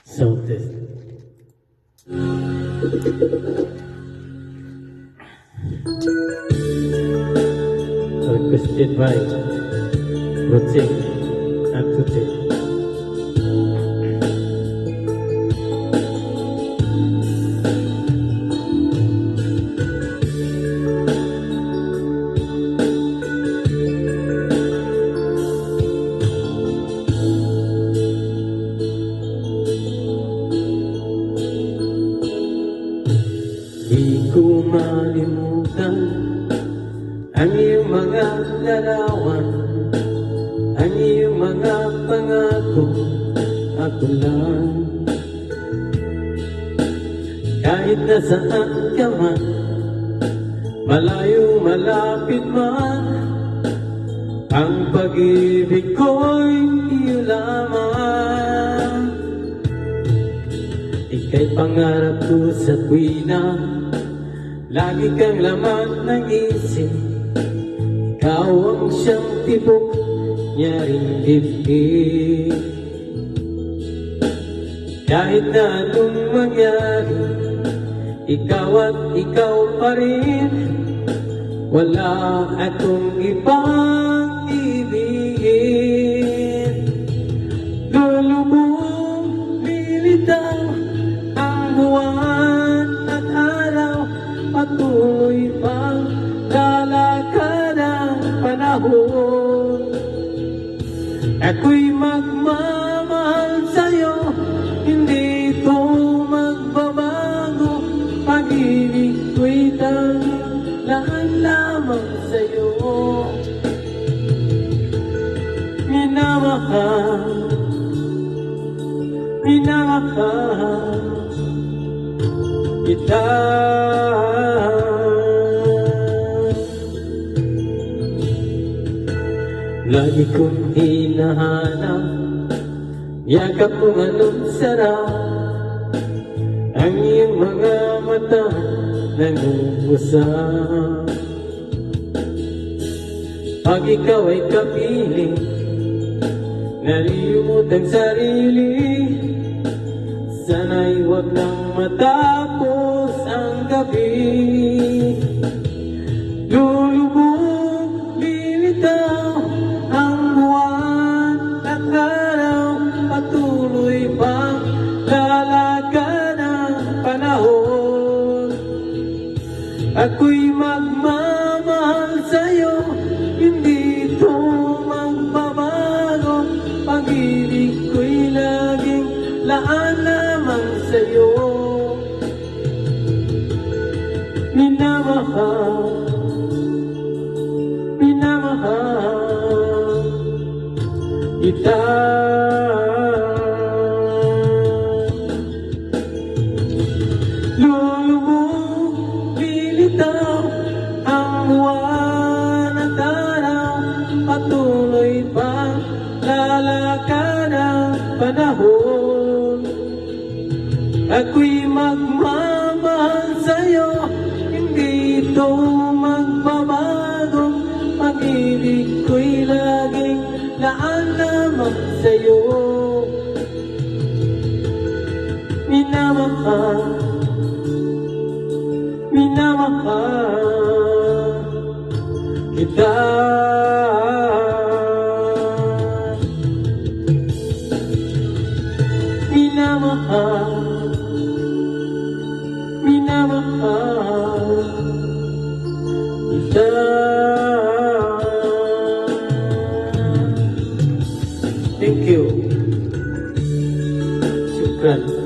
Sound test. Requested by Rotsing and Tutsing. Di ko malimutan ang iyong mga larawan, ang iyong mga pangako, ako lang. Kahit nasaan ka man, malayo malapit man, ang pag-ibig ko'y iyo lamang. Ika'y pangarap ko sa tuwina, lagi kang laman ng isip. Ikaw ang siyang tibok niya rin dibdib. Kahit na anong mangyari, ikaw at ikaw pa rin. Wala akong ibang ibigin. Lulubog, lilitaw ang buwan at araw, patuloy pang lalakad ang panahon. Ako'y magmamahal sa'yo, hindi ito magbabago. Pag-ibig ko'y tanglaan lamang sa'yo. Minamahal, minamahal kita. Lagi kong hinahanap, yakap kong anong sarap, ang iyong mga mata nag-uusap. Pag ikaw ay kapiling, nalilimot ang sarili, sana'y huwag nang matapos ang gabi. Lulubog, lilitaw ang buwan at araw, patuloy pang lalakad ang panahon. Ako'y magmamahal sa'yo, hindi ito magbabago. Pag-ibig ko'y laging laan lamang sa'yo. Minamahal, minamahal kita. Lulubog, lilitaw ang buwan at araw, patuloy pang lalakad ang panahon. Ako'y magmamahal sa'yo, hindi ito magbabago. Pag-ibig ko'y laging laan lamang sa'yo. Minamahal, minamahal kita. Minamahal, minamahal kita. Thank you. Syukran.